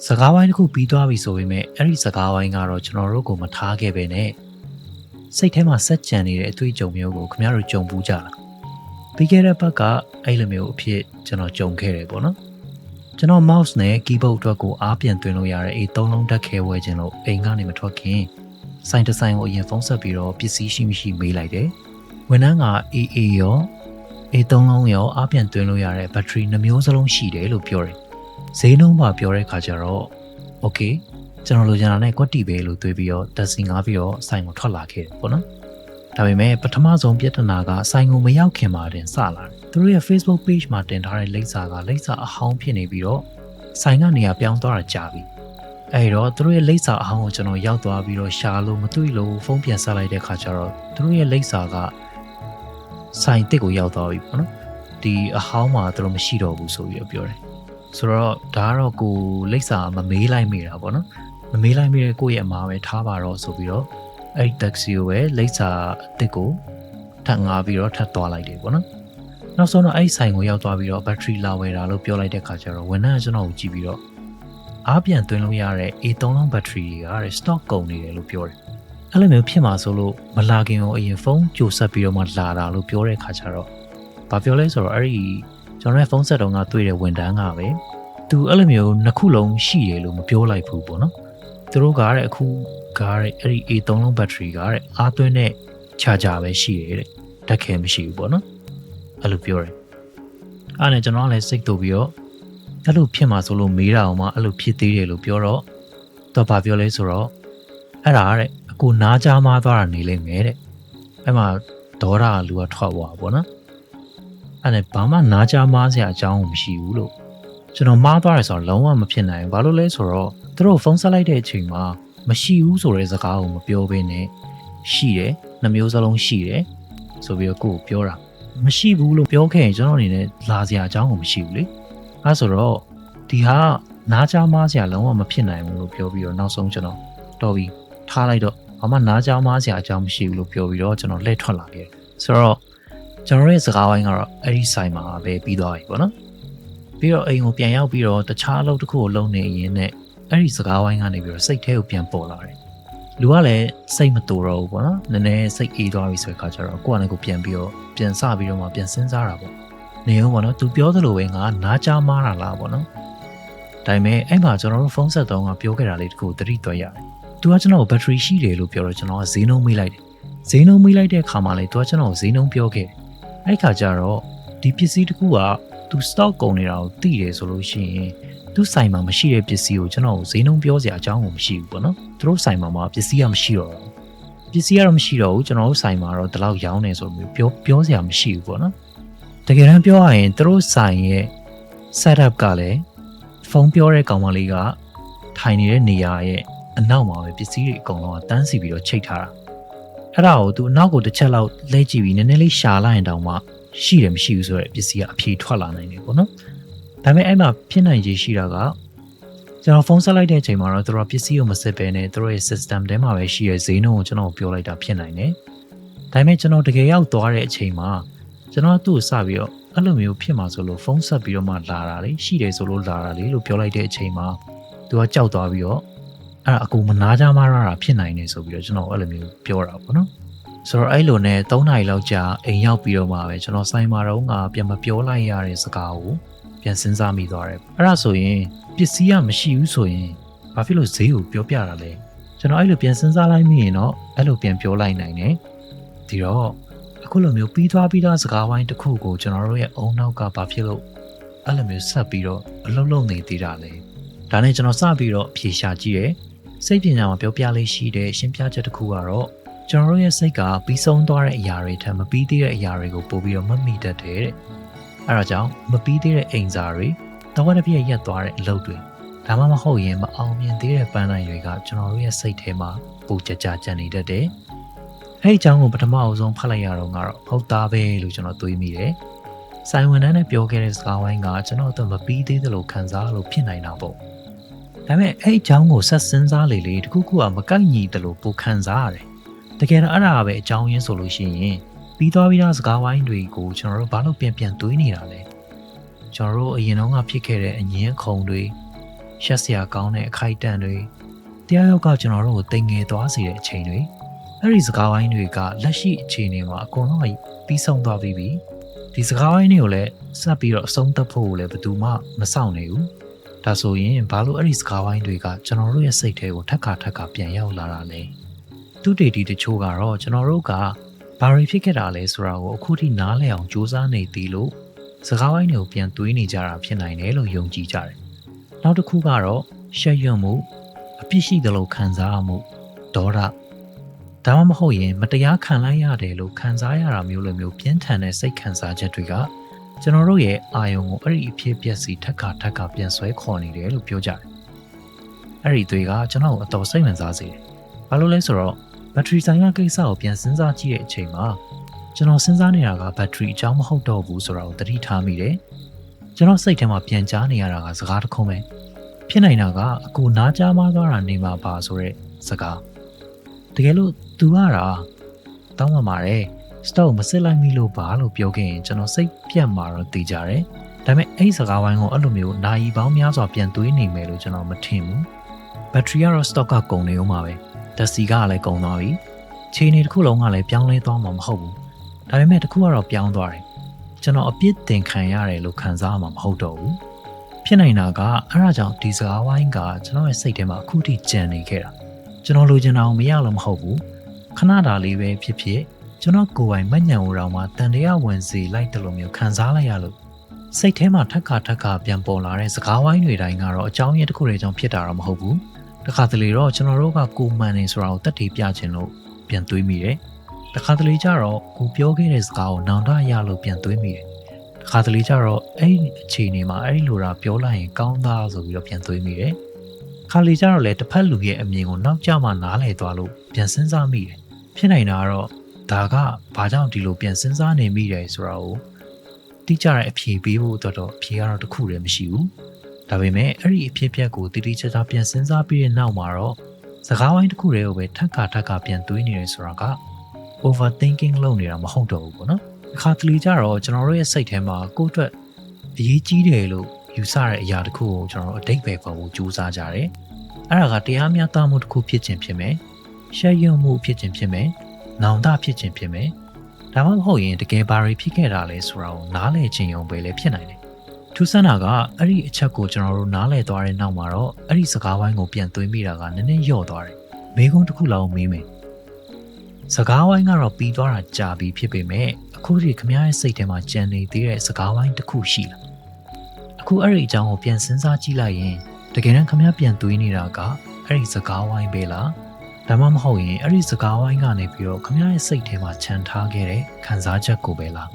စကားဝိုင်းတစ်ခုပြီးသွားပြီဆိုပေမဲ့အဲ့ဒီစကားဝိုင်းကတော့ကျွန်တော်တို့ကိုမထားခဲ့ပဲနဲ့စိတ်ထဲမှာစက်ကြံနေတဲ့အတွေ့အကြုံမျိုးကိုခင်ဗျားတို့ကြုံဘူးကြလားပြီးခဲ့တဲ့ဘက်ကအဲ့လိုမျိုးအဖြစ်ကျွန်တော်ကြုံခဲ့တယ်ပေါ့နော်ကျွန်တော် mouse နဲ့ keyboard အတွက်ကိုအားပြန်သွင်းလို့ရတဲ့အေးသုံးလုံးတက်ခဲဝဲခြင်းလို့အိမ်ကနေမထွက်ခင်ဆိုင်တစ်ဆိုင်ကိုအရင်ဖုန်းဆက်ပြီးတော့ပစ္စည်းရှိမရှိမေးလိုက်တယ်ဝန်ထမ်းကအေးရောအေးသုံးလုံးရောအားပြန်သွင်းလို့ရတဲ့ battery နှမျိုးစလုံးရှိတယ်လို့ပြောတယ်ဈေးနှုန်းပါပြောတဲ့ခါကျတော့ okay ကျွန်တော်လိုချင်တာနဲ့ကွက်တီပဲလို့တွေးပြီးတော့တက်စီငါပြီးတော့ဆိုင်ကိုထွက်လာခဲ့တယ်ပေါ့နော်ဒါပေမဲ့ပထမဆုံးပြဿနာကဆိုင်ကိုမရောက်ခင်မှာတင်စလာတယ်သူတို့ရဲ့ Facebook page မှာတင်ထားတဲ့လိပ်စာကလိပ်စာအဟောင်းဖြစ်နေပြီးတော့ဆိုင်ကနေရာပြောင်းသွားတာကြာပြီအဲ့တော့သူတို့ရဲ့လိပ်စာအဟောင်းကိုကျွန်တော်ရောက်သွားပြီးတော့ရှာလို့မတွေ့လို့ဖုန်းပြန်ဆက်လိုက်တဲ့ခါကျတော့သူတို့ရဲ့လိပ်စာကဆိုင်တစ်ကိုရောက်သွားပြီပေါ့နော်ဒီအဟောင်းမှာသူတို့မရှိတော့ဘူးဆိုပြီးပြောတယ်ဆိုတော့ဒါကတော့ကိုလိပ်စာမမေးလိုက်မိတာပေါ့နော်မမေးလိုက်မိတဲ့ကိုယ့်ရဲ့အမားပဲထားပါတော့ဆိုပြီးတော့အဲ့ဒီ taxi ကိုပဲလိပ်စာအစ်ကိုထပ်ငါပြီးတော့ထပ်သွားလိုက်တယ်ပေါ့နော်နောက်ဆုံးတော့အဲ့ဒီဆိုင်ကိုရောက်သွားပြီးတော့ battery လာဝယ်တာလို့ပြောလိုက်တဲ့ခါကျတော့ဝန်ထမ်းကကျွန်တော်ကိုကြည့်ပြီးတော့အားပြန်သွင်းလို့ရတဲ့ A3 လုံး battery တွေကတဲ့ stock ကုန်နေတယ်လို့ပြောတယ်အဲ့လိုမျိုးဖြစ်မှာဆိုလို့မလာခင်ကိုအရင်ဖုန်းကြိုဆက်ပြီးတော့မှလာတာလို့ပြောတဲ့ခါကျတော့ဘာပြောလဲဆိုတော့အဲ့ဒီကျွန်တော်ရဲ့ဖုန်းဆက်တုန်းကတွေ့တဲ့ဝန်ထမ်းကပဲသူအဲ့လိုမျိုးနှစ်ခုလုံးရှိတယ်လို့မပြောလိုက်ဘူးပေါ့နော်သူတို့ကတဲ့အခုကားတဲ့အဲ့ဒီ A3 လုံး battery ကတဲ့အားသွင်းတဲ့ charger ပဲရှိတယ်တဲ့တက်ခဲမရှိဘူးပေါ့နော်အဲ့လိုပြောတယ်အဲ့နဲ့ကျွန်တော်ကလည်းစိတ်တူပြီးတော့အဲ့လိုဖြစ်မှာဆိုလို့မေးတာအောင်မှအဲ့လိုဖြစ်သေးတယ်လို့ပြောတော့တော့ဘာပြောလဲဆိုတော့အဲ့ဒါတဲ့အခုနားကြားမှားသွားတာနေလိမ့်မယ်တဲ့အဲ့မှာဒေါ်လူကထွက်သွားပေါ့နော်အဲ့နဲ့ဘာမှနားကြားမှားစရာအကြောင်းမရှိဘူးလို့ကျွန်တော်မှားသွားတယ်ဆိုတော့လုံးဝမဖြစ်နိုင်ဘူးဘာလို့လဲဆိုတော့သူတို့ဖုန်းဆက်လိုက်တဲ့အချိန်မှာမရှိဘူးဆိုတဲ့စကားကိုမပြောဘဲနဲ့ရှိတယ်နှမျိုးစလုံးရှိတယ်ဆိုပြီးတော့ကိုယ်ပြောတာမရှိဘူးလို့ပြောခဲ့ရင်ကျွန်တော်အနေနဲ့လာစရာအကြောင်းကိုမရှိဘူးလေအဲဆိုတော့ဒီဟာနားကြားမားစရာလုံးဝမဖြစ်နိုင်ဘူးလို့ပြောပြီးတော့နောက်ဆုံးကျွန်တော်တော်ပြီးထားလိုက်တော့ဘာမှနားကြားမားစရာအကြောင်းမရှိဘူးလို့ပြောပြီးတော့ကျွန်တော်လှည့်ထွက်လာခဲ့ဆိုတော့ကျွန်တော်ရဲ့စကားဝိုင်းကတော့အဲ့ဒီဆိုင်မှာပဲပြီးသွားပြီပေါ့နော်ပြီးတော့အိမ်ကိုပြန်ရောက်ပြီးတော့တခြားအလုပ်တစ်ခုကိုလုပ်နေရင်းနဲ့အဲ့ဒီစကားဝိုင်းကနေပြီးတော့စိတ်ထဲကိုပြန်ပေါ်လာတယ်လူကလည်းစိတ်မတူတော့ဘူးပေါ့နော်နည်းနည်းစိတ်အေးသွားပြီဆိုတဲ့ခါကျတော့ကိုယ့်အနေကိုပြန်ပြီးတော့ပြန်စပြီးတော့မှပြန်စဉ်းစားတာပေါ့နေအောင်ပေါ့နော်သူပြောသလိုပဲငါနားကြားမားတာလားပေါ့နော်ဒါပေမဲ့အဲ့မှာကျွန်တော်တို့ဖုန်းဆက်တော့ကပြောခဲ့တာလေးတခုသတိသွက်ရတယ်သူကကျွန်တော်ကိုဘက်ထရီရှိတယ်လို့ပြောတော့ကျွန်တော်ကဈေးနှုန်းမေးလိုက်တယ်ဈေးနှုန်းမေးလိုက်တဲ့အခါမှာလေသူကကျွန်တော်ကိုဈေးနှုန်းပြောခဲ့တယ်အဲ့ခါကျတော့ဒီပစ္စည်းတစ်ခုကသူ stock ကုန်နေတာကိုသိတယ်ဆိုလို့ရှိရင်သူဆိုင်မှာမရှိတဲ့ပစ္စည်းကိုကျွန်တော်ဈေးနှုန်းပြောစရာအကြောင်းကိုမရှိဘူးပေါ့နော်သူတို့ဆိုင်မှာပစ္စည်းကမရှိတော့ဘူးပစ္စည်းကတော့မရှိတော့ဘူးကျွန်တော်တို့ဆိုင်မှာတော့ဒီလောက်ရောင်းနေဆိုမျိုးပြောစရာမရှိဘူးပေါ့နော်တကယ်တမ်းပြောရရင်သူတို့ဆိုင်ရဲ့ setup ကလည်းဖုန်းပြောတဲ့ကောင်မလေးကထိုင်နေတဲ့နေရာရဲ့အနောက်မှာပဲပစ္စည်းတွေအကုန်လုံးကတန်းစီပြီးတော့ချိတ်ထားတာအဲ့ဒါကိုသူအနောက်ကိုတစ်ချက်လောက်လဲကြည့်ပြီးနည်းနည်းလေးရှာလိုက်ရင်တောင်မှရှိတယ်မရှိဘူးဆိုတော့ပစ္စည်းကအဖြေထွက်လာနိုင်တယ်ပေါ့နော်ဒါပေမဲ့အဲ့မှာဖြစ်နိုင်ခြေရှိတာကကျွန်တော်ဖုန်းဆက်လိုက်တဲ့အချိန်မှာတော့သူတို့ပစ္စည်းကိုမစစ်ပဲနဲ့သူတို့ရဲ့ system ထဲမှာပဲရှိတဲ့ဈေးနှုန်းကိုကျွန်တော်ပြောလိုက်တာဖြစ်နိုင်တယ်ဒါပေမဲ့ကျွန်တော်တကယ်ရောက်သွားတဲ့အချိန်မှာကျွန်တော်သူ့ကိုစပြီးတော့အဲ့လိုမျိုးဖြစ်မှာဆိုလို့ဖုန်းဆက်ပြီးတော့မှလာတာလေရှိတယ်ဆိုလို့လာတာလေလို့ပြောလိုက်တဲ့အချိန်မှာသူကကြောက်သွားပြီးတော့အဲ့ဒါအကူမနာကြမှားတာဖြစ်နိုင်တယ်ဆိုပြီးတော့ကျွန်တော်အဲ့လိုမျိုးပြောတာပေါ့နော်ဆိုတော့အဲ့လိုနဲ့3နာရီလောက်ကြာအိမ်ရောက်ပြီးတော့မှပဲကျွန်တော်ဆိုင်မှာတော့ငါပြန်မပြောလိုက်ရတဲ့စကားကိုပြန်စဉ်းစားမိသွားတယ်အဲ့ဒါဆိုရင်ပစ္စည်းကမရှိဘူးဆိုရင်ဘာဖြစ်လို့ဈေးကိုပြောပြတာလဲကျွန်တော်အဲ့လိုပြန်စဉ်းစားလိုက်မိရင်တော့အဲ့လိုပြန်ပြောလိုက်နိုင်တယ်ဒီတော့အခုလိုမျိုးပြီးသွားစကားဝိုင်းတစ်ခုကိုကျွန်တော်တို့ရဲ့အုံနောက်ကဘာဖြစ်လို့အဲ့လိုမျိုးဆက်ပြီးတော့အလုံးလုံးနေသေးတာလဲဒါနဲ့ကျွန်တော်စပြီးတော့အဖြေရှာကြည့်ရယ်စိတ်ပညာမှာပြောပြလေးရှိတဲ့ရှင်းပြချက်တစ်ခုကတော့ကျွန်တော်တို့ရဲ့စိတ်ကပြီးဆုံးသွားတဲ့အရာတွေထက်မပြီးသေးတဲ့အရာတွေကိုပို့ပြီးတော့မမိတတ်တယ်တဲ့အဲဒါကြောင့်မပြီးသေးတဲ့အိမ်စာတွေတဝက်တစ်ပြည့်ရက်သွားတဲ့အလုပ်တွေဒါမှမဟုတ်ရင်မအောင်မြင်သေးတဲ့ပန်းတိုင်တွေကကျွန်တော်တို့ရဲ့စိတ်ထဲမှာပိုကြကြနေတတ်တယ်အဲ့ဒီအကြောင်းကိုပထမအဆုံးဖတ်လိုက်ရတော့ကတော့ဟုတ်သားပဲလို့ကျွန်တော်တွေးမိတယ်ဆိုင်ဝန်ထမ်းနဲ့ပြောခဲ့တဲ့စကားဝိုင်းကကျွန်တော်တို့မပြီးသေးသလိုခံစားလို့ဖြစ်နိုင်တာပေါ့ဒါပေမဲ့အဲ့ဒီအကြောင်းကိုဆက်စဉ်းစားလေတခုခုကမကိုက်ညီသလိုပိုခံစားရတယ်တကယ်တော့အဲ့ဒါပဲအကြောင်းရင်းဆိုလို့ရှိရင်ပြီးသွားပြီးသားစကားဝိုင်းတွေကိုကျွန်တော်တို့ဘာလို့ပြန်တွေးနေတာလဲကျွန်တော်တို့အရင်တုန်းကဖြစ်ခဲ့တဲ့အငင်းခုံတွေ ရှက်စရာကောင်းတဲ့အခိုက်အတန့်တွေတရားရောက်ကကျွန်တော်တို့ကိုတင်ငယ်သွားစေတဲ့အချိန်တွေအဲ့ဒီစကားဝိုင်းတွေကလက်ရှိအခြေအနေမှာအကုန်လုံးပြီးဆုံးသွားပြီးပြီဒီစကားဝိုင်းတွေကိုလည်းဆက်ပြီးတော့အဆုံးသတ်ဖို့လည်းဘယ်သူမှမဆောင်နေဘူးဒါဆိုရင်ဘာလို့အဲ့ဒီစကားဝိုင်းတွေကကျွန်တော်တို့ရဲ့စိတ်ထဲကိုထပ်ခါပြန်ရောက်လာတာလဲသူတေတီတချို့ကတော့ကျွန်တော်တို့ကဘာတွေဖြစ်ခဲ့တာလဲဆိုတာကိုအခုထိနားလည်အောင်စူးစမ်းနေသေးလို့စကားဝိုင်းတွေကိုပြန်တွေးနေကြတာဖြစ်နိုင်တယ်လို့ယုံကြည်ကြတယ်နောက်တစ်ခုကတော့ရှက်ရွံ့မှုအပြစ်ရှိတယ်လို့ခံစားမှုဒေါသဒါမှမဟုတ်ရင်မတရားခံလိုက်ရတယ်လို့ခံစားရတာမျိုးလိုမျိုးပြင်းထန်တဲ့စိတ်ခံစားချက်တွေကကျွန်တော်တို့ရဲ့အာယုံကိုအဲ့ဒီအဖြစ်အပျက်စီထပ်ခါပြန်ဆွဲခေါ်နေတယ်လို့ပြောကြတယ်အဲ့ဒီတွေကကျွန်တော်ကိုအတော်စိတ်ဝင်စားစေတယ်ဘာလို့လဲဆိုတော့ဘက်ထရီဆိုင်ကကိစ္စကိုပြန်စဉ်းစားကြည့်တဲ့အချိန်မှာကျွန်တော်စဉ်းစားနေတာကဘက်ထရီအကြောင်းမဟုတ်တော့ဘူးဆိုတာကိုသတိထားမိတယ်ကျွန်တော်စိတ်ထဲမှာပြန်ကြားနေရတာကစကားတစ်ခုပဲဖြစ်နိုင်တာကအကူနားကြားမသွားတာနေမှာပါဆိုတဲ့စကားတကယ်လို့သူကတောင်းပန်ပါတယ်စတော့မစစ်လိုက်မိလို့ပါလို့ပြောခဲ့ရင်ကျွန်တော်စိတ်ပြတ်မှာတော့သိကြတယ်ဒါပေမဲ့အဲ့ဒီစကားဝိုင်းကိုအဲ့လိုမျိုးနာရီပေါင်းများစွာပြန်သွေးနေမယ်လို့ကျွန်တော်မထင်ဘူးဘက်ထရီကတော့ stock ကကုန်နေဦးမှာပဲဓာတ်ဆီကလည်းကုန်သွားပြီခြေနေတစ်ခုလုံးကလည်းပြောင်းလဲသွားမှာမဟုတ်ဘူးဒါပေမဲ့တစ်ခုကတော့ပြောင်းသွားတယ်ကျွန်တော်အပြစ်တင်ခံရတယ်လို့ခံစားမှာမဟုတ်တော့ဘူးဖြစ်နိုင်တာကအဲ့ဒါကြောင့်ဒီစကားဝိုင်းကကျွန်တော်ရဲ့စိတ်ထဲမှာအခုထိကြံနေခဲ့တာကျွန်တော်လိုချင်တာမရလို့မဟုတ်ဘူးခဏတာလေးပဲဖြစ်ကျွန်တော်ကိုယ်ပိုင်မညံဝတော်မှာတန်တရားဝင်စီလိုက်တယ်လို့မျိုးခံစားလိုက်ရလို့စိတ်ထဲမှာထက်ခါပြန်ပေါ်လာတဲ့စကားဝိုင်းတွေတိုင်းကတော့အကြောင်းရင်းတစ်ခုတည်းကြောင့်ဖြစ်တာတော့မဟုတ်ဘူးတခါတလေတော့ကျွန်တော်တို့ကကိုမှန်နေဆိုတာကိုတက်တည်ပြချင်လို့ပြန်တွေးမိတယ်တခါတလေကျတော့ကိုပြောခဲ့တဲ့စကားကိုနောင်တရလို့ပြန်တွေးမိတယ်တခါတလေကျတော့အဲ့ဒီအခြေအနေမှာအဲ့ဒီလိုတာပြောလိုက်ရင်ကောင်းသားဆိုပြီးတော့ပြန်တွေးမိတယ်ခါလေကျတော့လေတစ်ဖက်လူရဲ့အမြင်ကိုနောက်ကျမှနားလည်သွားလို့ပြန်စဉ်းစားမိတယ်ဖြစ်နိုင်တာကတော့ဒါကဘာကြောင့်ဒီလိုပြန်စဉ်းစားနေမိတယ်ဆိုတာကိုတိကျတဲ့အဖြေပေးဖို့တော့အဖြေကတော့တစ်ခုတည်းမရှိဘူးဒါပေမဲ့အဲ့ဒီအဖြစ်အပျက်ကိုတိတိကျကျပြန်စဉ်းစားပြီးတဲ့နောက်မှာတော့စကားဝိုင်းတစ်ခုတည်းကိုပဲထပ်ခါပြန်တွေးနေတယ်ဆိုတာက overthinking လုပ်နေတာမဟုတ်တော့ဘူးပေါ့နော်အခါတလေကျတော့ကျွန်တော်တို့ရဲ့စိတ်ထဲမှာကိုယ့်အတွက်အရေးကြီးတယ်လို့ယူဆတဲ့အရာတစ်ခုကိုကျွန်တော်တို့အတိတ်ပဲပေါ်ဖို့ကြိုးစားကြတယ်အဲ့ဒါကတရားမျှတမှုတစ်ခုဖြစ်ခြင်းဖြစ်မယ်ရှက်ရွံ့မှုဖြစ်ခြင်းဖြစ်မယ်နောင်တဖြစ်ခြင်းဖြစ်မယ်ဒါမှမဟုတ်ရင်တကယ်ဘာတွေဖြစ်ခဲ့တာလဲဆိုတာကိုနားလည်ခြင်းရုံပဲလည်းဖြစ်နိုင်တယ်ထူးဆန်းတာကအဲ့ဒီအချက်ကိုကျွန်တော်တို့နားလည်သွားတဲ့နောက်မှာတော့အဲ့ဒီစကားဝိုင်းကိုပြန်သွင်းမိတာကနည်းနည်းလျော့သွားတယ်မိကုန်းတစ်ခုလောက်မေးမယ်စကားဝိုင်းကတော့ပြီးသွားတာကြာပြီဖြစ်ပေမဲ့အခုဒီခမရဲ့စိတ်ထဲမှာကြံနေသေးတဲ့စကားဝိုင်းတစ်ခုရှိလားအခုအဲ့ဒီအကြောင်းကိုပြန်စဉ်းစားကြည့်လိုက်ရင်တကယ်တမ်းခမပြန်သွင်းနေတာကအဲ့ဒီစကားဝိုင်းပဲလားဒါမှမဟုတ်ရင်အဲ့ဒီစကားဝိုင်းကနေပြီးတော့ခမရဲ့စိတ်ထဲမှာခြံထားခဲ့တဲ့ခံစားချက်ကိုပဲလား